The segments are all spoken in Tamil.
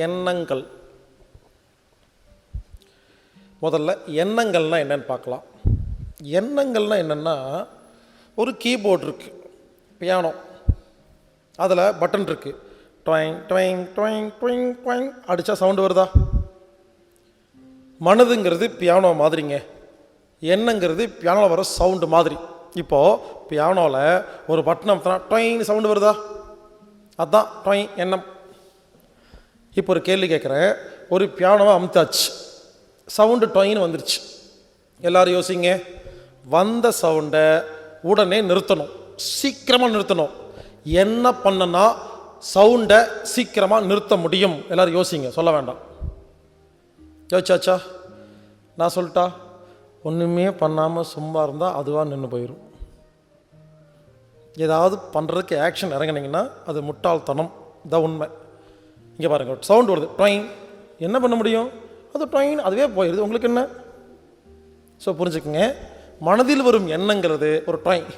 எண்ணங்கள். முதல்ல எண்ணங்கள்னால் என்னென்னு பார்க்கலாம். எண்ணங்கள்னால் என்னென்னா, ஒரு கீபோர்டு இருக்குது, பியானோ, அதில் பட்டன் இருக்குது. ட்வைங் ட்வைங் ட்வைங் ட்வைங் ட்வைங் அடித்தா சவுண்டு வருதா? மனதுங்கிறது பியானோ மாதிரிங்க. எண்ணங்கிறது பியானோவில் வர சவுண்டு மாதிரி. இப்போது பியானோவில் ஒரு பட்டன் அமுத்தினா ட்வைன்னு சவுண்டு வருதா? அதுதான் ட்வைங் எண்ணம். இப்போ ஒரு கேள்வி கேட்குறேன். ஒரு பியானோவை அமுத்தாச்சு, சவுண்டு ட்வைன்னு வந்துருச்சு. எல்லோரும் யோசிங்க. வந்த சவுண்டை உடனே நிறுத்தணும், சீக்கிரமாக நிறுத்தணும். என்ன பண்ணனா சவுண்டை சீக்கிரமாக நிறுத்த முடியும்? எல்லோரும் யோசிங்க, சொல்ல வேண்டாம். யோசிச்சாச்சா? நான் சொல்லிட்டா? ஒன்றுமே பண்ணாமல் சும்மா இருந்தால் அதுவாக நின்று போயிடும். ஏதாவது பண்ணுறதுக்கு ஆக்ஷன் இறங்கினீங்கன்னா அது முட்டாள்தனம். இதான் உண்மை. இங்கே பாருங்கள், சவுண்டு வருது, ட்வைன். என்ன பண்ண முடியும்? அது ட்வைன், அதுவே போயிடுது. உங்களுக்கு என்ன? ஸோ புரிஞ்சுக்குங்க, மனதில் வரும் எண்ணங்கிறது ஒரு ட்வைன்.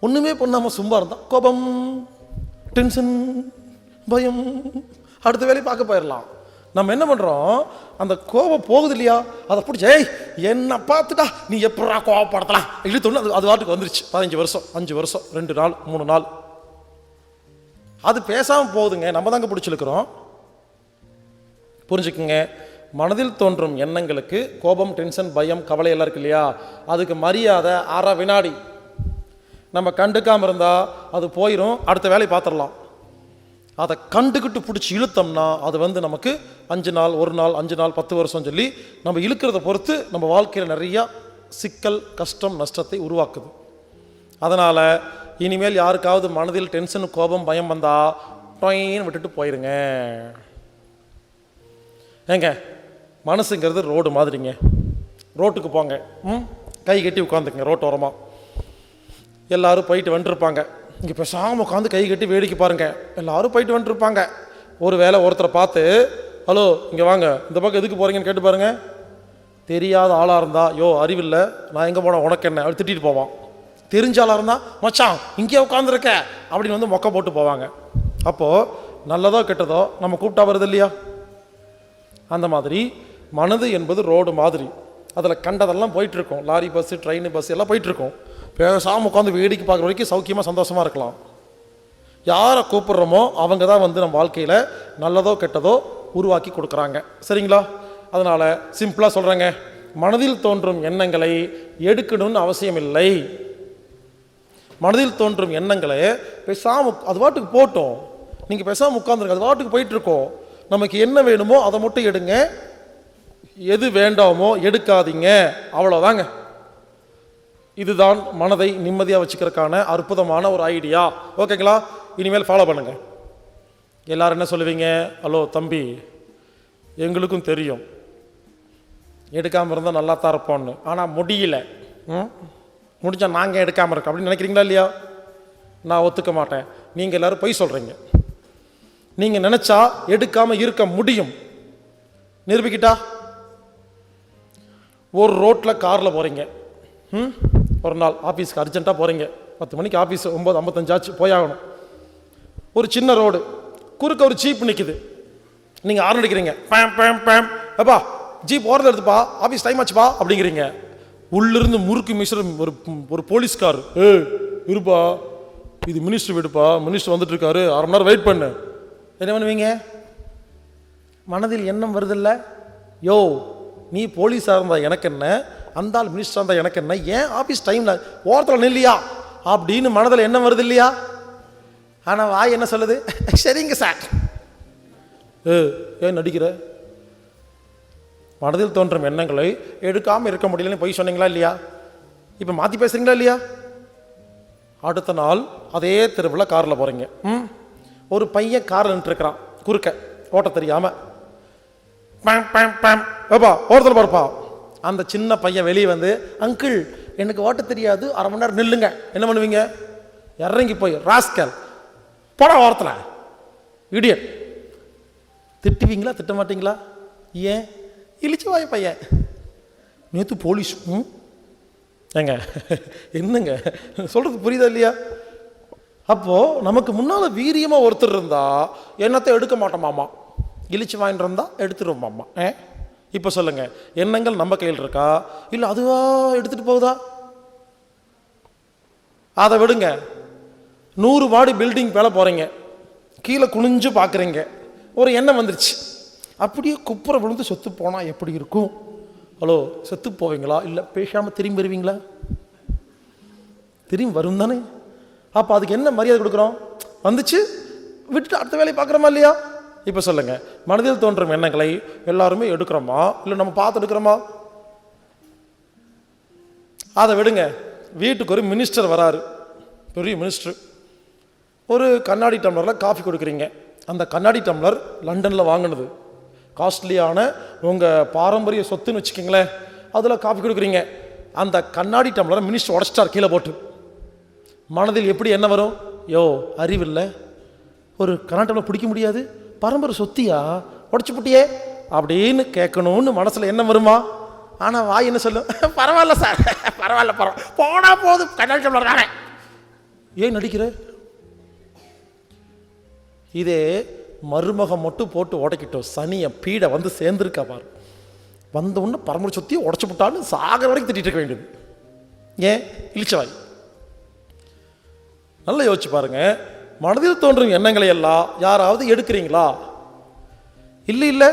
ஒன்றுமே பண்ணாமல் சும்மா இருந்தால் கோபம், டென்ஷன், பயம், அடுத்த வேலையை பார்க்க போயிடலாம். நம்ம என்ன பண்ணுறோம்? அந்த கோபம் போகுது இல்லையா, அதை பிடிச்சி ஏய் என்ன பார்த்துட்டா நீ எப்படா கோபப்படுத்தலாம் இழுத்தோன்னு அது வாட்டுக்கு வந்துருச்சு. 15 வருஷம், 5 வருஷம், 2 நாள், 3 நாள் அது பேசாமல் போகுதுங்க. நம்ம தாங்க பிடிச்சிருக்கிறோம். புரிஞ்சுக்குங்க, மனதில் தோன்றும் எண்ணங்களுக்கு கோபம், டென்ஷன், பயம், கவலை எல்லாம் இருக்கு இல்லையா, அதுக்கு மரியாதை அரை வினாடி. நம்ம கண்டுக்காமல் இருந்தால் அது போயிடும், அடுத்த வேலையை பார்த்துடலாம். அதை கண்டுக்கிட்டு பிடிச்சி இழுத்தோம்னா அது நமக்கு 5 நாள், 1 நாள், 5 நாள், 10 வருஷம் சொல்லி நம்ம இழுக்கிறத பொறுத்து நம்ம வாழ்க்கையில் நிறையா சிக்கல், கஷ்டம், நஷ்டத்தை உருவாக்குது. அதனால் இனிமேல் யாருக்காவது மனதில் டென்ஷன், கோபம், பயம் வந்தால் ட்வைன்னு விட்டுட்டு போயிருங்க. ஏங்க, மனசுங்கிறது ரோடு மாதிரிங்க. ரோட்டுக்கு போங்க, கை கட்டி உட்காந்துக்குங்க ரோட்டு ஓரமாக. எல்லோரும் போயிட்டு வந்துருப்பாங்க. இங்கே பேசாமல் உட்காந்து கை கட்டி வேடிக்கை பாருங்கள். எல்லோரும் போயிட்டு வந்துருப்பாங்க. ஒரு வேளை ஒருத்தரை பார்த்து ஹலோ இங்கே வாங்க, இந்த பக்கம் எதுக்கு போகிறீங்கன்னு கேட்டு பாருங்கள். தெரியாத ஆளாக இருந்தால் யோ அறிவில்லை, நான் எங்கே போனால் உனக்கு என்ன அப்படி திட்டிட்டு போவான். தெரிஞ்ச ஆளாக இருந்தால் மச்சான் இங்கேயே உட்காந்துருக்க அப்படின்னு மொக்க போட்டு போவாங்க. அப்போது நல்லதோ கெட்டதோ நம்ம கூப்பிட்டா வருது இல்லையா? அந்த மாதிரி மனது என்பது ரோடு மாதிரி. அதில் கண்டதெல்லாம் போயிட்டுருக்கோம். லாரி பஸ்ஸு, ட்ரெயின் பஸ் எல்லாம் போயிட்டுருக்கோம். பேசாமல் உட்காந்து வேடிக்கை பார்க்குற வரைக்கும் சௌக்கியமாக சந்தோஷமாக இருக்கலாம். யாரை கூப்பிட்றோமோ அவங்க தான் நம்ம வாழ்க்கையில் நல்லதோ கெட்டதோ உருவாக்கி கொடுக்குறாங்க. சரிங்களா? அதனால் சிம்பிளாக சொல்கிறேங்க, மனதில் தோன்றும் எண்ணங்களை எடுக்கணும்னு அவசியம் இல்லை. மனதில் தோன்றும் எண்ணங்களை பேசாமல் அது வாட்டுக்கு போட்டோம். நீங்கள் பேசாமல் உட்காந்துருங்க, அது வாட்டுக்கு போயிட்டுருக்கோம். நமக்கு என்ன வேணுமோ அதை மட்டும் எடுங்க, எது வேண்டாமோ எடுக்காதீங்க. அவ்வளோதாங்க. இதுதான் மனதை நிம்மதியாக வச்சுக்கிறதுக்கான அற்புதமான ஒரு ஐடியா. ஓகேங்களா? இனிமேல் ஃபாலோ பண்ணுங்கள். எல்லோரும் என்ன சொல்லுவீங்க? ஹலோ தம்பி, எங்களுக்கும் தெரியும் எடுக்காமல் இருந்தால் நல்லா தான் இருப்போம்னு, ஆனால் முடியல. முடிஞ்சா நாங்கள் எடுக்காமல் இருக்கோம் அப்படின்னு நினைக்கிறீங்களா இல்லையா? நான் ஒத்துக்க மாட்டேன். நீங்கள் எல்லோரும் பொய் சொல்கிறீங்க. நீங்கள் நினச்சா எடுக்காமல் இருக்க முடியும். நிரூபிக்கிட்டா? ஒரு ரோட்டில் காரில் போகிறீங்க. ஒரு நாள் ஆஃபீஸ்க்கு அர்ஜென்ட்டாக போகிறீங்க. 10 மணிக்கு ஆஃபீஸ், 9:55 ஆச்சு, போயாகணும். ஒரு சின்ன ரோடு, குறுக்க ஒரு ஜீப் நிற்குது. நீங்கள் ஆர்ன் அடிக்கிறீங்க, பேம் பேம் பேம், எப்பா ஜீப் ஓரத்தில் எடுத்துப்பா, ஆஃபீஸ் டைம் ஆச்சுப்பா அப்படிங்கிறீங்க. உள்ளிருந்து முறுக்கு மிஸ்டர் ஒரு போலீஸ்கார், இருப்பா இது மினிஸ்டர் வீடுப்பா, மினிஸ்டர் வந்துட்டு இருக்காரு, 1/2 மணி நேரம் வெயிட் பண்ணு. என்ன பண்ணுவீங்க? மனதில் எண்ணம் வருதில்ல, யோ நீ போலீஸாக இருந்தா எனக்கு என்ன, அந்த ஆள் மினிஸ்டராக இருந்தால் எனக்கு என்ன, ஏன் ஆஃபீஸ் டைமில் ஓரத்தில் நில்லையா அப்படின்னு மனதில் எண்ணம் வருது இல்லையா? ஆனால் வாய் என்ன சொல்லுது? சரிங்க சார். ஏன் நடிக்கிற? மனதில் தோன்றும் எண்ணங்களை எடுக்காமல் இருக்க முடியலன்னு போய் சொன்னீங்களா இல்லையா? இப்போ மாற்றி பேசுகிறீங்களா இல்லையா? அடுத்த நாள் அதே தெருவில் காரில் போகிறீங்க. ஒரு பையன் காரில் நின்றுருக்கிறான், குறுக்க ஓட்ட தெரியாமல். பேம் பேம் பேம், ஏப்பா ஓரத்தில் பாருப்பா. அந்த சின்ன பையன் வெளியே வந்து, அங்கிள் எனக்கு ஓட்ட தெரியாது, 1/2 மணி நேரம் நில்லுங்க. என்ன பண்ணுவீங்க? இறங்கி போய் ராஸ்கல் போட ஓரத்தில் இடியட் திட்டுவீங்களா? திட்ட மாட்டீங்களா? ஏன்? இழிச்சு வாய பையன், நேற்று போலீஸ். ஏங்க என்னங்க சொல்கிறது புரியுதா இல்லையா? அப்போது நமக்கு முன்னால் வீரியமாக ஒருத்தர் இருந்தால் எண்ணத்தை எடுக்க மாட்டோமாமா. இழிச்சு வாங்கிட்டு இருந்தால் எடுத்துருவோம் அம்மா. இப்போ சொல்லுங்கள், எண்ணங்கள் நம்ம கையில் இருக்கா இல்லை அதுவா எடுத்துகிட்டு போகுதா? அதை விடுங்க. 100 மாடி பில்டிங் மேலே போகிறீங்க, கீழே குனிஞ்சு பார்க்குறீங்க, ஒரு எண்ணம் வந்துருச்சு, அப்படியே குப்புற விழுந்து செத்து போனால் எப்படி இருக்கும்? ஹலோ, செத்து போவீங்களா இல்லை பேசாமல் திரும்பி வருவீங்களா? திரும்பி வரும் தானே. அப்போ அதுக்கு என்ன மரியாதை கொடுக்குறோம்? வந்துச்சு விட்டுட்டு அடுத்த வேலையை பார்க்குறோமா இல்லையா? இப்போ சொல்லுங்கள், மனதில் தோன்றும் எண்ணங்களை எல்லாருமே எடுக்கிறோமா இல்லை நம்ம பார்த்து எடுக்கிறோமா? அதை விடுங்க. வீட்டுக்கு ஒரு மினிஸ்டர் வராரு, பெரிய மினிஸ்டர். ஒரு கண்ணாடி டம்ளரில் காஃபி கொடுக்குறீங்க. அந்த கண்ணாடி டம்ளர் லண்டனில் வாங்கினது, காஸ்ட்லியான உங்கள் பாரம்பரிய சொத்துன்னு வச்சுக்கிங்களேன். அதில் காஃபி கொடுக்குறீங்க. அந்த கண்ணாடி டம்ளரை மினிஸ்டர் உடச்சிட்டார் கீழே போட்டு. மனதில் எப்படி என்ன வரும்? யோ, அறிவில்லை, ஒரு கண்ணாடி டம்ளர் பிடிக்க முடியாது, பரம்பரை சொத்தியா, உடச்சி புட்டியே அப்படின்னு கேட்கணும்னு மனசில் என்ன வருமா? ஆனால் வாய் என்ன சொல்லும்? பரவாயில்ல சார், பரவாயில்ல, போனா போதும், கண்ணாடி டம்ளர் தானே. ஏன் நடிக்கிற? இதே மருமகம் மட்டும் போட்டு உடைக்கிட்டோம், சனியை பீடை வந்து சேர்ந்துருக்கா பாரு, வந்த உடனே பரம்பரை சொத்தியை உடச்சி விட்டாலும் சாகிற வரைக்கும் திட்டிட்டு இருக்க வேண்டியது. ஏன்? இழிச்சவாய். நல்லா யோசிச்சு பாருங்க. மனதில் தோன்றும் எண்ணங்களை எல்லாம் யாராவது எடுக்கிறீங்களா? இல்லை இல்லை,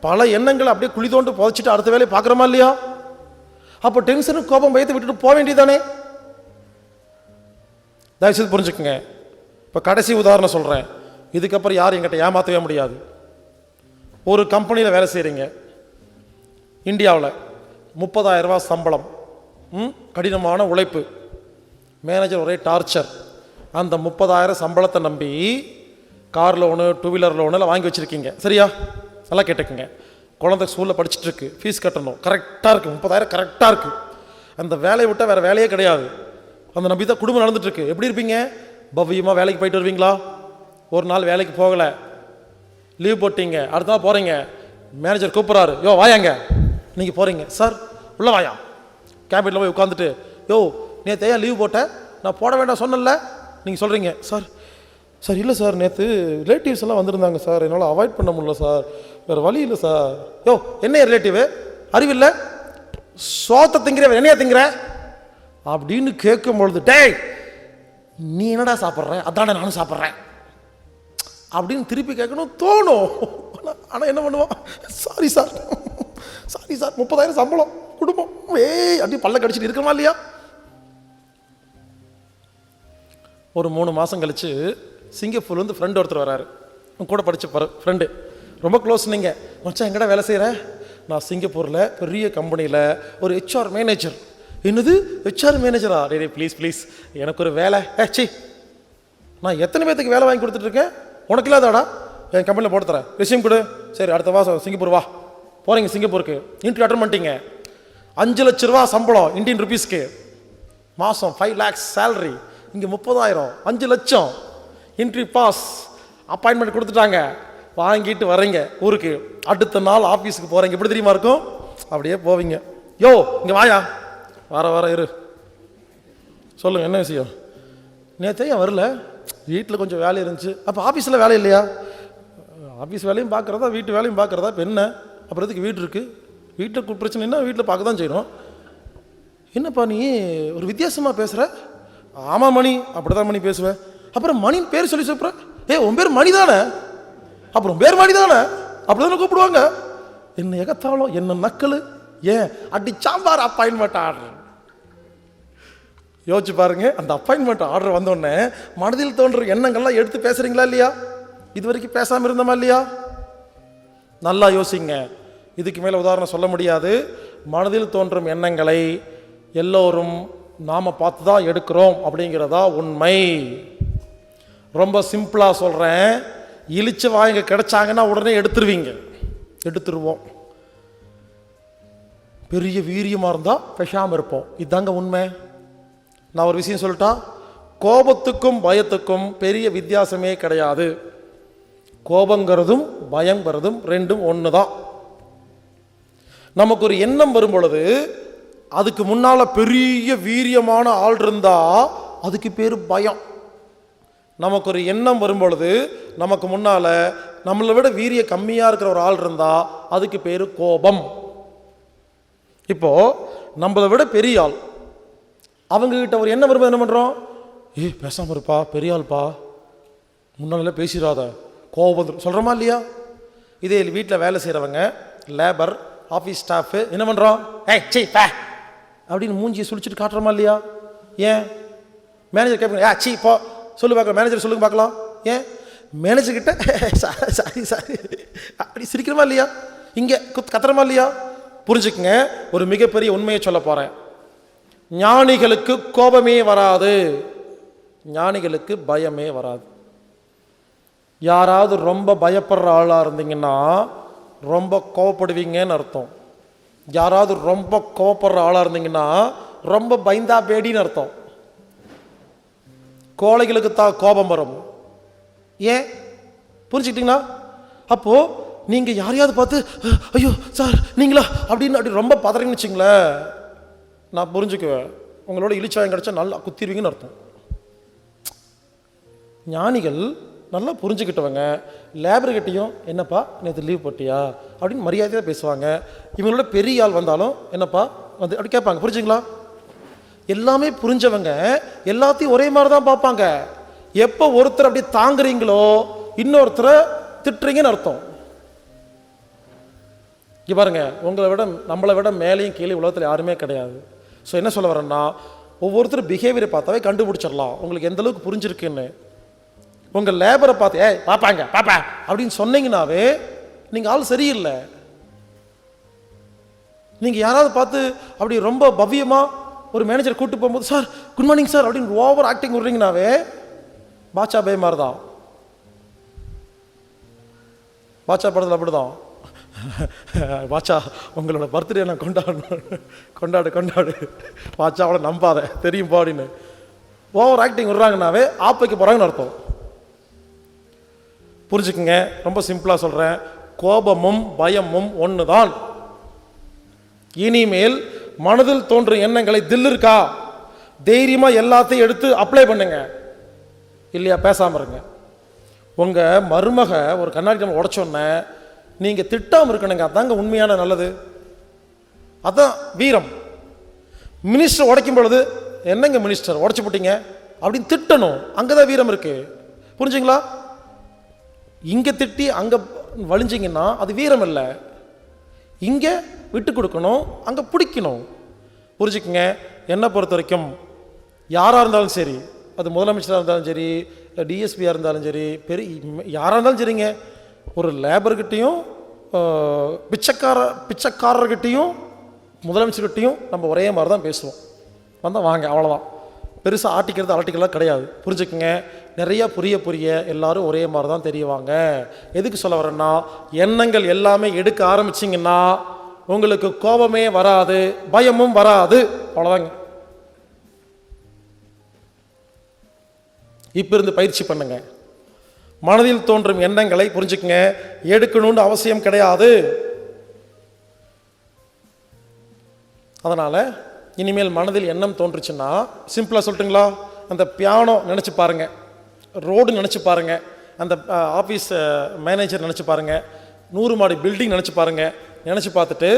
பல எண்ணங்களை அப்படியே குழி தோண்டு புதைச்சிட்டு அடுத்த வேலையை பார்க்குறோமா இல்லையா? அப்போ டென்ஷனு கோபம் பயத்தை விட்டுட்டு போக வேண்டியதானே? தயவுசெய்து புரிஞ்சுக்குங்க. இப்போ கடைசி உதாரணம் சொல்கிறேன், இதுக்கப்புறம் யாரும் எங்கிட்ட ஏமாற்றவே முடியாது. ஒரு கம்பெனியில் வேலை செய்கிறீங்க, இந்தியாவில் 30,000 ரூபா சம்பளம், கடினமான உழைப்பு, மேனேஜர் ஒரே டார்ச்சர். அந்த 30,000 சம்பளத்தை நம்பி கார் லோனு, 2 வீலர் லோனு வாங்கி வச்சுருக்கீங்க. சரியா? நல்லா கேட்டுக்குங்க. குழந்தை ஸ்கூலில் படிச்சுட்ருக்கு, ஃபீஸ் கட்டணும், கரெக்டாக இருக்குது, 30,000 கரெக்டாக இருக்குது. அந்த வேலையை விட்டால் வேறு வேலையே கிடையாது. அந்த நம்பி தான் குடும்பம் நடந்துட்டுருக்கு. எப்படி இருப்பீங்க? பவ்யமாக வேலைக்கு போயிட்டு வருவீங்களா? ஒரு நாள் வேலைக்கு போகலை, லீவ் போட்டிங்க, அடுத்த நாள் போகிறீங்க, மேனேஜர் கூப்பிட்றாரு, யோ வாயாங்க. நீங்கள் போகிறீங்க, சார் உள்ளே வாயா. கேபினில் போய் உட்காந்துட்டு, யோ நேற்று ஏன் லீவ் போட்டேன்? நான் போட வேண்டாம் சொன்னல. நீங்கள் சொல்கிறீங்க, சார் சார் இல்லை சார், நேற்று ரிலேட்டிவ்ஸ் எல்லாம் வந்திருந்தாங்க சார், என்னால் அவாய்ட் பண்ண முடியல சார், வேறு வழி இல்லை சார். யோ என்ன ரிலேட்டிவு? அறிவில்லை, சோத்தை திங்கிற என்னையா திங்கிற அப்படின்னு கேட்கும்பொழுது, டேய் நீ என்னடா சாப்பிட்ற? அதானே நானும் சாப்பிட்றேன் அப்படின்னு திருப்பி கேட்கணும் தோணும். ஆனால் என்ன பண்ணுவோம்? சாரி சார், சாரி சார், 30,000 சம்பளம், குடும்பம், அப்படி பல்ல கடிச்சிட்டு இருக்கமா இல்லையா? ஒரு 3 மாதம் கழித்து சிங்கப்பூர்லேருந்து ஃப்ரெண்டு ஒருத்தர் வராரு, கூட படித்த ஃப்ரெண்டு, ரொம்ப க்ளோஸ். நீங்கள் மச்சான் எங்கடா வேலை செய்கிறேன்? நான் சிங்கப்பூரில் பெரிய கம்பெனியில் ஒரு HR மேனேஜர். என்னது HR மேனேஜரா? டே ப்ளீஸ் ப்ளீஸ் எனக்கு ஒரு வேலை. சி, நான் எத்தனை பேர்த்துக்கு வேலை வாங்கி கொடுத்துட்ருக்கேன், உனக்கு இல்லாதாடா? என் கம்பெனியில் போட்டு தரேன், ரெஸ்யூம் கொடு. சரி, அடுத்த மாதம் சிங்கப்பூர் வா. போகிறீங்க சிங்கப்பூருக்கு, இன்டர்வியூ அட்டன் பண்ணிட்டீங்க. 5 லட்ச ரூபா சம்பளம் இந்தியன் ருபீஸ்க்கு, மாதம் 5 lakhs சேலரி. இங்கே 30,000, 5 லட்சம். இன்ட்ரி பாஸ், அப்பாயின்மெண்ட் கொடுத்துட்டாங்க, வாங்கிட்டு வரீங்க ஊருக்கு. அடுத்த நாள் ஆஃபீஸுக்கு போகிறீங்க. எப்படி தெரியுமா இருக்கும்? அப்படியே போவீங்க, யோ இங்கே வாயா, வர இரு, சொல்லுங்கள் என்ன விஷயம்? நேற்று ஏன் வரல? வீட்டில் கொஞ்சம் வேலை இருந்துச்சு. அப்போ ஆஃபீஸில் வேலை இல்லையா? ஆஃபீஸ் வேலையும் பார்க்குறதா வீட்டு வேலையும் பார்க்குறதா? இப்போ என்ன அப்புறம் எதுக்கு வீடு இருக்குது? வீட்டில் பிரச்சனைன்னா வீட்டில் பார்க்க தான் செய்யணும். என்னப்பா நீ ஒரு வித்தியாசமாக பேசுகிற? ஆமாம் மணி, அப்படி தான் மணி பேசுவேன். அப்புறம் மணின்னு பேர் சொல்லி சொல்கிறேன். உன் பேர் மணி தானே? அப்புறம் பேர் மணி தானே? அப்படி தானே கூப்பிடுவாங்க. என்ன எகத்தாலும், என்ன நக்கல், ஏன் அடி சாம்பார் அப்பாயின்மெண்ட் ஆர்டர். யோசிச்சு பாருங்க, அந்த அப்பாயின்மெண்ட் ஆர்டர் வந்தோடனே மனதில் தோன்ற எண்ணங்கள்லாம் எடுத்து பேசுறீங்களா இல்லையா? இது வரைக்கும் பேசாமல் இருந்தோமா இல்லையா? நல்லா யோசிங்க. இதுக்கு மேலே உதாரணம் சொல்ல முடியாது. மனதில் தோன்றும் எண்ணங்களை எல்லோரும் நாம் பார்த்து தான் எடுக்கிறோம் அப்படிங்கிறதா உண்மை. ரொம்ப சிம்பிளாக சொல்கிறேன், இழிச்ச வாங்க கிடைச்சாங்கன்னா உடனே எடுத்துருவோம். பெரிய வீரியமாக இருந்தால் பேசாமல் இருப்போம். இதுதாங்க உண்மை. நான் ஒரு விஷயம் சொல்லிட்டா, கோபத்துக்கும் பயத்துக்கும் பெரிய வித்தியாசமே கிடையாது. கோபங்கிறதும் பயங்கிறதும் ரெண்டும் ஒன்று தான். நமக்கு ஒரு எண்ணம் வரும் பொழுது அதுக்கு முன்னால் பெரிய வீரியமான ஆள் இருந்தால் அதுக்கு பேர் பயம். நமக்கு ஒரு எண்ணம் வரும் பொழுது நமக்கு முன்னால் நம்மளை விட வீரிய கம்மியாக இருக்கிற ஒரு ஆள் இருந்தால் அதுக்கு பேர் கோபம். இப்போது நம்மளை விட பெரிய ஆள், அவங்கக்கிட்ட ஒரு என்ன வரும்போது என்ன பண்ணுறோம்? பேசாமல் இருப்பா, பெரிய ஆள்ப்பா, முன்னால பேசிடாத, கோபம் சொல்கிறோமா இல்லையா? இதே வீட்டில் வேலை செய்கிறவங்க, லேபர், ஆஃபீஸ் ஸ்டாஃபு என்ன பண்ணுறோம்? அப்படின்னு மூஞ்சியை சுழிச்சிட்டு காட்டுறோமா இல்லையா? ஏன்? மேனேஜர் கேட்பீங்க, சீ போ சொல்லு பார்க்கலாம், மேனேஜர் சொல்லுங்க பார்க்கலாம். ஏன்? மேனேஜர்கிட்ட சாரி சாரி அப்படி சிரிக்கிறோமா இல்லையா? இங்கே கத்துறமா இல்லையா? புரிஞ்சுக்குங்க, ஒரு மிகப்பெரிய உண்மையை சொல்ல போகிறேன். ஞானிகளுக்கு கோபமே வராது, ஞானிகளுக்கு பயமே வராது. யாராவது ரொம்ப பயப்படுற ஆளாக இருந்தீங்கன்னா ரொம்ப கோவப்படுவீங்கன்னு அர்த்தம். யாராவது ரொம்ப கோவப்படுற ஆளாக இருந்தீங்கன்னா ரொம்ப பயந்தா பேடின்னு அர்த்தம். கோழைகளுக்கு தான் கோபம் வரும். ஏன்? புரிஞ்சுக்கிட்டீங்களா? அப்போது நீங்கள் யாரையாவது பார்த்து ஐயோ சார் நீங்களா அப்படின்னு அப்படி ரொம்ப பதறீங்கன்னு வச்சுங்களேன், நான் புரிஞ்சுக்குவேன், உங்களோட இழிச்சாயம் கிடச்சா நல்லா குத்திடுவீங்கன்னு அர்த்தம். ஞானிகள் நல்லா புரிஞ்சுக்கிட்டவங்க லேபர்கிட்டையும் என்னப்பா நேற்று லீவ் போட்டியா அப்படின்னு மரியாதையாக பேசுவாங்க. இவங்களோட பெரிய ஆள் வந்தாலும் என்னப்பா வந்து அப்படி கேட்பாங்க. புரிஞ்சுங்களா? எல்லாமே புரிஞ்சவங்க எல்லாத்தையும் ஒரே மாதிரி தான் பார்ப்பாங்க. எப்போ ஒருத்தர் அப்படி தாங்குறீங்களோ இன்னொருத்தரை திட்டுறீங்கன்னு அர்த்தம். இங்கே பாருங்க, உங்களை விட நம்மளை விட மேலேயும் கீழே உலகத்தில் யாருமே கிடையாது. ஸோ என்ன சொல்ல வரேன்னா, ஒவ்வொருத்தர் பிஹேவியரை பார்த்தாவே கண்டுபிடிச்சிடலாம் உங்களுக்கு எந்த அளவுக்கு புரிஞ்சிருக்குன்னு. உங்கள் லேபரை பார்த்து பாப்பாங்க பாப்பா அப்படின்னு சொன்னீங்கன்னாவே நீங்கள் ஆள் சரியில்லை. நீங்கள் யாராவது பார்த்து அப்படி ரொம்ப பவ்யமாக ஒரு மேனேஜர் கூப்பிட்டு போகும்போது சார் குட் மார்னிங் சார் அப்படின்னு ஓவர் ஆக்டிங் விடுறீங்கனாவே பாட்சா பே மாதிரி தான். பாட்சா படத்தில் அப்படிதான், பாட்சா உங்களோட பர்த்டே நான் கொண்டாடு பாட்சா அவளை நம்பாத தெரியும் அப்படின்னு ஓவர் ஆக்டிங் விடுறாங்கனாவே ஆப்பைக்கு போகிறாங்கன்னு அர்த்தம். புரிஞ்சுக்குங்க, ரொம்ப சிம்பிளாக சொல்கிறேன், கோபமும் பயமும் ஒன்று தான். இனிமேல் மனதில் தோன்றும் எண்ணங்களை தில் இருக்கா தைரியமாக எல்லாத்தையும் எடுத்து அப்ளை பண்ணுங்க, இல்லையா பேசாமல் இருங்க. உங்கள் மருமக ஒரு கண்ணாடி நம்ம உடைச்சோன்னே நீங்கள் திட்டாமல் இருக்கணுங்க, அதாங்க உண்மையான நல்லது, அதான் வீரம். மினிஸ்டர் உடைக்கும் பொழுது என்னங்க மினிஸ்டர் உடைச்சு போட்டீங்க அப்படின்னு திட்டணும், அங்கே தான் வீரம் இருக்குது. புரிஞ்சுங்களா? இங்கே திட்டி அங்கே வலிஞ்சிங்கன்னா அது வீரம் இல்லை. இங்கே விட்டு கொடுக்கணும், அங்கே பிடிக்கணும். புரிஞ்சுக்குங்க, என்னை பொறுத்த வரைக்கும் யாராக இருந்தாலும் சரி, அது முதலமைச்சராக இருந்தாலும் சரி, டிஎஸ்பியாக இருந்தாலும் சரி, யாராக இருந்தாலும் சரிங்க, ஒரு லேபர்கிட்டையும் பிச்சைக்காரர்கிட்டையும் முதலமைச்சர்கிட்டையும் நம்ம ஒரே மாதிரி தான் பேசுவோம். வந்தால் வாங்க, அவ்வளோதான். பெருசாக ஆட்டிக்கிறது அலட்டிக்கலாம் கிடையாது. புரிஞ்சுக்குங்க, நிறையா புரிய எல்லாரும் ஒரே மாதிரி தான் தெரியவாங்க. எதுக்கு சொல்ல வரேன்னா, எண்ணங்கள் எல்லாமே எடுக்க ஆரம்பிச்சிங்கன்னா உங்களுக்கு கோபமே வராது, பயமும் வராது, அவ்வளோதாங்க. இப்போ இருந்து பயிற்சி பண்ணுங்க. மனதில் தோன்றும் எண்ணங்களை புரிஞ்சுக்குங்க, எடுக்கணும்னு அவசியம் கிடையாது. அதனால் இனிமேல் மனதில் எண்ணம் தோன்றுச்சுன்னா சிம்பிளாக சொல்லட்டுங்களா, அந்த பியானோ நினச்சி பாருங்கள், ரோடு நினச்சி பாருங்கள், அந்த ஆஃபீஸ் மேனேஜர் நினச்சி பாருங்கள், 100 மாடி பில்டிங் நினச்சி பாருங்கள். நினச்சி பார்த்துட்டு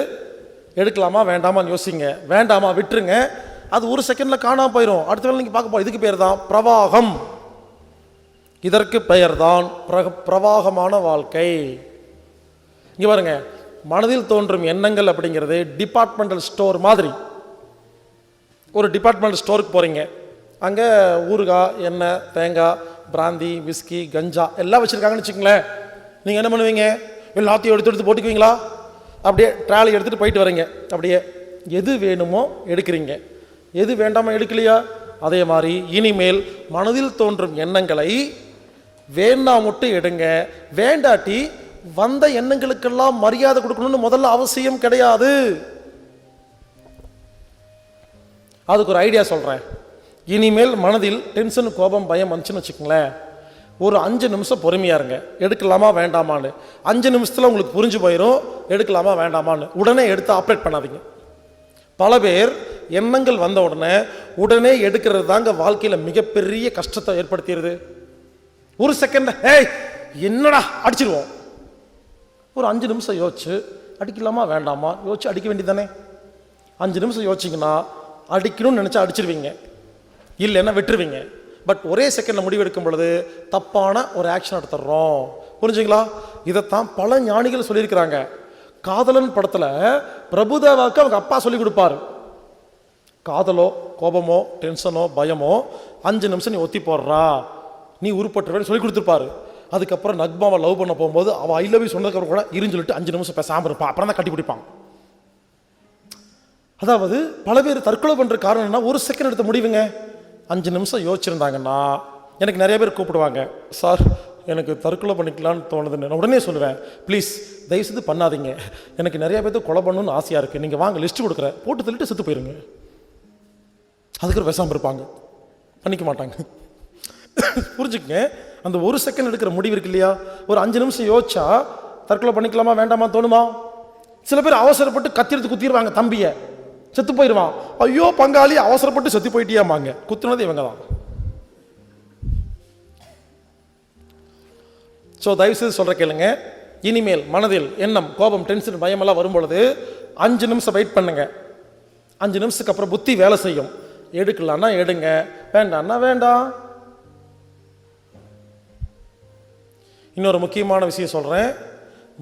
எடுக்கலாமா வேண்டாமான்னு யோசிங்க. வேண்டாமா விட்டுருங்க, அது ஒரு செகண்டில் காணாமல் போயிடும். அடுத்த வேலை நீங்கள் பார்க்க போகிறோம். இதுக்கு பேர் தான் பிரவாகம். இதற்கு பெயர் தான் பிரவாகமான வாழ்க்கை. இங்கே பாருங்க, மனதில் தோன்றும் எண்ணங்கள் அப்படிங்கிறது டிபார்ட்மெண்டல் ஸ்டோர் மாதிரி. ஒரு டிபார்ட்மெண்டல் ஸ்டோருக்கு போகிறீங்க, அங்கே ஊறுகாய், எண்ணெய், தேங்காய், பிராந்தி, விஸ்கி, கஞ்சா எல்லாம் வச்சுருக்காங்கன்னு வச்சுக்கங்களேன். நீங்கள் என்ன பண்ணுவீங்க? எல்லாத்தையும் எடுத்து போட்டுக்குவீங்களா? அப்படியே ட்ராலி எடுத்துகிட்டு போயிட்டு வரீங்க. அப்படியே எது வேணுமோ எடுக்கிறீங்க, எது வேண்டாமல் எடுக்கலையா? அதே மாதிரி இனிமேல் மனதில் தோன்றும் எண்ணங்களை வேண்டாம் மட்டும் எடுங்க. வேண்டாட்டி வந்த எண்ணங்களுக்கெல்லாம் மரியாதை கொடுக்கணும்னு முதல்ல அவசியம் கிடையாது. அதுக்கு ஒரு ஐடியா சொல்கிறேன். இனிமேல் மனதில் டென்ஷன், கோபம், பயம் வந்துச்சுன்னு வச்சுக்கோங்களேன், ஒரு 5 நிமிஷம் பொறுமையாக இருங்க. எடுக்கலாமா வேண்டாமான்னு 5 நிமிஷத்தில் உங்களுக்கு புரிஞ்சு போயிடும் எடுக்கலாமா வேண்டாமான்னு. உடனே எடுத்து ஆப்ரேட் பண்ணாதீங்க. பல பேர் எண்ணங்கள் வந்த உடனே எடுக்கிறது தாங்க வாழ்க்கையில் மிகப்பெரிய கஷ்டத்தை ஏற்படுத்திடுது. ஒரு செகண்ட் என்னடா அடிச்சிருவோம். ஒரு 5 நிமிஷம் யோசிச்சு அடிக்கலாமா வேண்டாமா யோசிச்சு அடிக்க வேண்டியதானே. 5 நிமிஷம் யோசிச்சிங்கன்னா அடிக்கணும்னு நினச்சா அடிச்சிருவீங்க, இல்லைன்னா விட்டுருவீங்க. பட் ஒரே செகண்டில் முடிவெடுக்கும் பொழுது தப்பான ஒரு ஆக்ஷன் எடுத்துடுறோம். புரிஞ்சுங்களா? இதைத்தான் பல ஞானிகள் சொல்லியிருக்கிறாங்க. காதலன் படத்தில் பிரபுதேவாவுக்கு அவங்க அப்பா சொல்லி கொடுப்பாரு, காதலோ கோபமோ டென்ஷனோ பயமோ 5 நிமிஷம் நீ ஒத்தி போடுறா, நீ உருப்பட்டுருவேன்னு சொல்லி கொடுத்துருப்பாரு. அதுக்கப்புறம் நக்மாவை லவ் பண்ண போகும்போது அவள் ஐ லவ் யூ சொன்னதுக்கப்புறம் கூட இருன்னு சொல்லிட்டு 5 நிமிஷம் பேசாமல் இருப்பான், அப்புறம் தான் கட்டி பிடிப்பான். அதாவது பல பேர் தற்கொலை பண்ணுற காரணம் என்ன, ஒரு செகண்ட் எடுத்த முடிவுங்க. 5 நிமிஷம் யோசிச்சிருந்தாங்கன்னா, எனக்கு நிறைய பேர் கூப்பிடுவாங்க, சார் எனக்கு தற்கொலை பண்ணிக்கலான்னு தோணுதுன்னு. நான் உடனே சொல்லுவேன், ப்ளீஸ் தயவுசெய்து பண்ணாதீங்க, எனக்கு நிறைய பேர்த்து கொலை பண்ணணும்னு ஆசையாக இருக்குது, நீங்கள் வாங்க லிஸ்ட்டு கொடுக்குறேன், போட்டு தள்ளிட்டு செத்து போயிருங்க. அதுக்கு பேசாமல் இருப்பாங்க, பண்ணிக்க மாட்டாங்க. புரிஞ்சுக்கங்க, அந்த ஒரு செகண்ட் எடுக்கிற முடிவு இருக்கு இல்லையா, ஒரு 5 நிமிஷம் யோசிச்சா தற்கொலை பண்ணிக்கலாமா வேண்டாமா தோணுமா? சில பேர் அவசரப்பட்டு கத்திரத்து குத்திடுவாங்க, தம்பியை செத்து போயிடுவான், ஐயோ பங்காளி அவசரப்பட்டு செத்து போயிட்டியாமாங்க, குத்துனது இவங்க தான். ஸோ தயவுசெய்து சொல்கிற கேளுங்க, இனிமேல் மனதில் எண்ணம் கோபம் டென்ஷன் பயமெல்லாம் வரும்பொழுது 5 நிமிஷம் வெயிட் பண்ணுங்க. 5 நிமிஷத்துக்கு அப்புறம் புத்தி வேலை செய்யும். எடுக்கலான்னா எடுங்க, வேண்டாம்னா வேண்டாம். இன்னொரு முக்கியமான விஷயம் சொல்கிறேன்,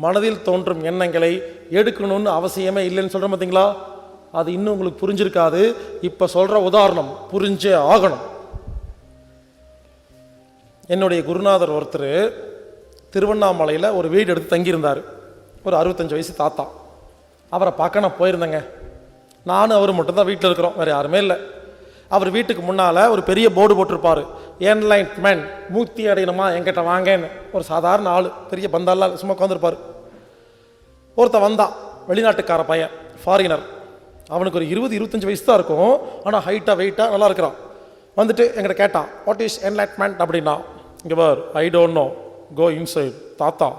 மனதில் தோன்றும் எண்ணங்களை எடுக்கணும்னு அவசியமே இல்லைன்னு சொல்கிறேன் பார்த்தீங்களா, அது இன்னும் உங்களுக்கு புரிஞ்சிருக்காது. இப்போ சொல்கிற உதாரணம் புரிஞ்சே ஆகணும். என்னுடைய குருநாதர் ஒருத்தர் திருவண்ணாமலையில் ஒரு வீடு எடுத்து தங்கியிருந்தார். ஒரு 65 வயசு தாத்தா. அவரை பார்க்க நான் போயிருந்தேங்க. நானும் அவர் மட்டும்தான் வீட்டில் இருக்கிறோம், வேறு யாருமே இல்லை. அவர் வீட்டுக்கு முன்னால் ஒரு பெரிய போர்டு போட்டிருப்பார், என்லைட்மெண்ட், மூர்த்தி அடையணுமா என்கிட்ட வாங்கன்னு. ஒரு சாதாரண ஆள், பெரிய பந்தாலாம் சும்மா உட்காந்துருப்பார். ஒருத்தன் வந்தான், வெளிநாட்டுக்கார பையன், ஃபாரினர். அவனுக்கு ஒரு 20-25 வயசு தான் இருக்கும், ஆனால் ஹைட்டாக வெயிட்டாக நல்லா இருக்கிறான். வந்துட்டு என்கிட்ட கேட்டான், வாட் இஸ் என்லைட்மெண்ட் அப்படின்னா. இங்கே பார், I don't know, go inside தாத்தா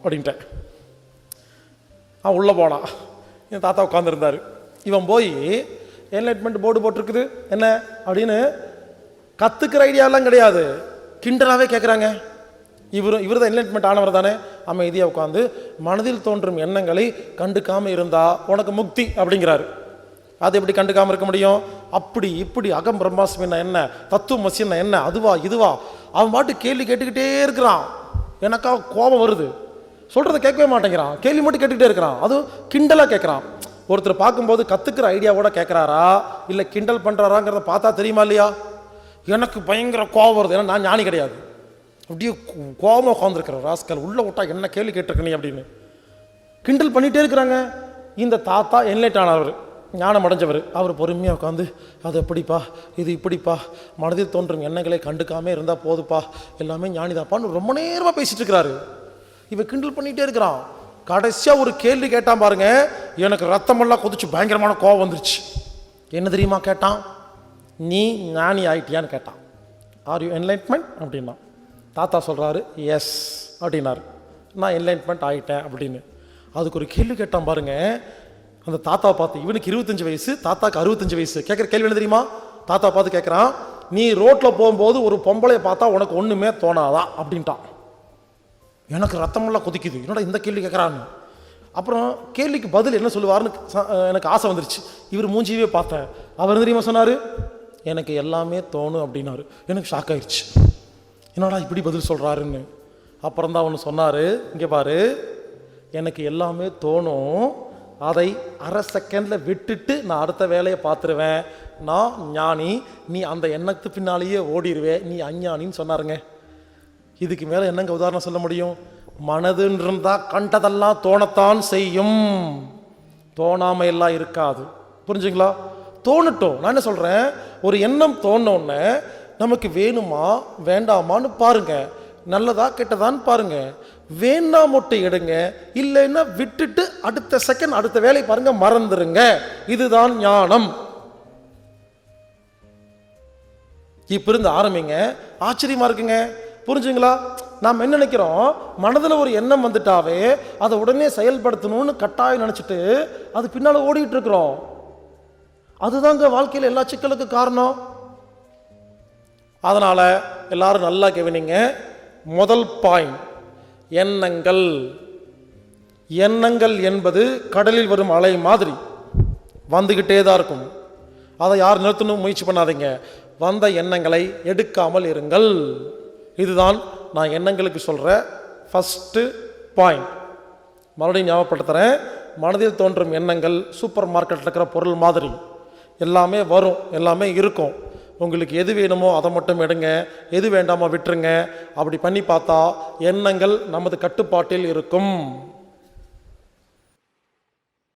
அப்படின்ட்டேன். அவன் உள்ளே போனான், என் தாத்தா உட்காந்துருந்தார். இவன் போய் என்லைட்மெண்ட் போர்டு போட்டிருக்குது என்ன அப்படின்னு கற்றுக்கிற ஐடியாலாம் கிடையாது, கிண்டலாகவே கேட்குறாங்க. இவர் தான் என்லைட்மெண்ட் ஆனவர் தானே. அமைதியாக உட்காந்து மனதில் தோன்றும் எண்ணங்களை கண்டுக்காமல் இருந்தால் உனக்கு முக்தி அப்படிங்கிறாரு. அது எப்படி கண்டுக்காமல் இருக்க முடியும்? அப்படி இப்படி அகம் பிரம்மாஸ்மின்னா என்ன, தத்துவ மசின்னா என்ன, அதுவா இதுவா, அவன் பாட்டு கேள்வி கேட்டுக்கிட்டே இருக்கிறான். எனக்கா கோபம் வருது, சொல்கிறத கேட்கவே மாட்டேங்கிறான், கேள்வி மட்டும் கேட்டுக்கிட்டே இருக்கிறான். அதுவும் கிண்டலாக கேட்குறான். ஒருத்தர் பார்க்கும்போது கற்றுக்கிற ஐடியாவோட கேட்குறாரா இல்லை கிண்டல் பண்ணுறாராங்கிறத பார்த்தா தெரியுமா இல்லையா? எனக்கு பயங்கர கோபம் வருது, ஏன்னா நான் ஞானி கிடையாது. அப்படியே கோபமாக உட்காந்துருக்கிறேன், ராஸ்கல் உள்ளே விட்டா என்ன கேள்வி கேட்டிருக்கனே அப்படின்னு கிண்டல் பண்ணிகிட்டே இருக்கிறாங்க. இந்த தாத்தா என்லைட் ஆனவர், ஞானம் அடைஞ்சவர். அவர் பொறுமையாக உட்காந்து, அது எப்படிப்பா இது இப்படிப்பா, மனதில் தோன்றும் எண்ணங்களை கண்டுக்காமல் இருந்தால் போதுப்பா, எல்லாமே ஞானிதாப்பான்னு ரொம்ப நேரமாக பேசிகிட்டு இருக்கிறாரு. இவன் கிண்டல் பண்ணிகிட்டே இருக்கிறான். கடைசியாக ஒரு கேள்வி கேட்டான் பாருங்க, எனக்கு ரத்தமெல்லாம் கொதிச்சு பயங்கரமான கோபம் வந்துருச்சு. என்ன தெரியுமா கேட்டான்? நீ ஞானி ஆயிட்டியான்னு கேட்டான். ஆர் யூ என்லைட்மெண்ட் அப்படின்னா. தாத்தா சொல்கிறாரு எஸ் அப்படின்னாரு. நான் என்லைட்மெண்ட் ஆகிட்டேன் அப்படின்னு. அதுக்கு ஒரு கேள்வி கேட்டான் பாருங்க. அந்த தாத்தாவை பார்த்து, இவனுக்கு 25 வயசு, தாத்தாக்கு 65 வயசு. கேட்குற கேள்வி என்ன தெரியுமா? தாத்தா பார்த்து கேட்குறான், நீ ரோட்டில் போகும்போது ஒரு பொம்பளையை பார்த்தா உனக்கு ஒன்றுமே தோணாதா அப்படின்ட்டான். எனக்கு ரத்தமெல்லாம் கொதிக்குது, என்னோட இந்த கேள்வி கேட்குறான்னு. அப்புறம் கேள்விக்கு பதில் என்ன சொல்லுவார்னு எனக்கு ஆசை வந்துருச்சு. இவர் மூஞ்சியவே பார்த்தேன். அவர் தெரியுமா சொன்னார், எனக்கு எல்லாமே தோணும் அப்படின்னாரு. எனக்கு ஷாக் ஆயிடுச்சு, என்னடா இப்படி பதில் சொல்கிறாருன்னு. அப்புறம் தான் ஒன்று சொன்னார், இங்கே பாரு, எனக்கு எல்லாமே தோணும், அதை அரை செகண்டில் விட்டுட்டு நான் அடுத்த வேலையை பார்த்துருவேன், நான் ஞானி, நீ அந்த எண்ணத்து பின்னாலேயே ஓடிடுவேன், நீ அஞ்ஞானின்னு சொன்னாருங்க. இதுக்கு மேலே என்னங்க உதாரணம் சொல்ல முடியும்? மனதுன்னு இருந்தால் கண்டதெல்லாம் தோணத்தான் செய்யும், தோணாமல் எல்லாம் இருக்காது. புரிஞ்சுங்களா? தோணட்டும். நான் என்ன சொல்கிறேன், ஒரு எண்ணம் தோணுன்னே நமக்கு வேணுமா வேண்டாமான்னு பாருங்க, நல்லதா கெட்டதான்னு பாருங்க. வேணா மொட்டை எடுங்க, இல்லைன்னா விட்டுட்டு அடுத்த செகண்ட் அடுத்த வேலை பாருங்க, மறந்துருங்க. இதுதான் ஞானம். இப்ப இருந்து ஆரம்பிங்க. ஆச்சரியமா இருக்குங்க. புரிஞ்சுங்களா? நாம் என்ன நினைக்கிறோம், மனதில் ஒரு எண்ணம் வந்துட்டாவே அதை உடனே செயல்படுத்தணும்னு கட்டாயம் நினச்சிட்டு அது பின்னால் ஓடிட்டு இருக்கிறோம். அதுதாங்க வாழ்க்கையில் எல்லா சிக்கலுக்கு காரணம். அதனால் எல்லாரும் நல்லா கவனிங்க. முதல் பாயிண்ட், எண்ணங்கள். எண்ணங்கள் என்பது கடலில் வரும் அலை மாதிரி வந்துக்கிட்டே தான் இருக்கும். அதை யார் நிறுத்தணும் முயற்சி பண்ணாதீங்க. வந்த எண்ணங்களை எடுக்காமல் இருங்கள். இதுதான் நான் எண்ணங்களுக்கு சொல்கிற ஃபஸ்ட்டு பாயிண்ட். மறுபடியும் ஞாபகப்படுத்துகிறேன். மனதில் தோன்றும் எண்ணங்கள் சூப்பர் மார்க்கெட்டில் இருக்கிற பொருள் மாதிரி எல்லாமே வரும், எல்லாமே இருக்கும். உங்களுக்கு எது வேணுமோ அதை மட்டும் எடுங்க, எது வேண்டாமோ விட்டுருங்க. அப்படி பண்ணி பார்த்தா எண்ணங்கள் நமது கட்டுப்பாட்டில் இருக்கும்.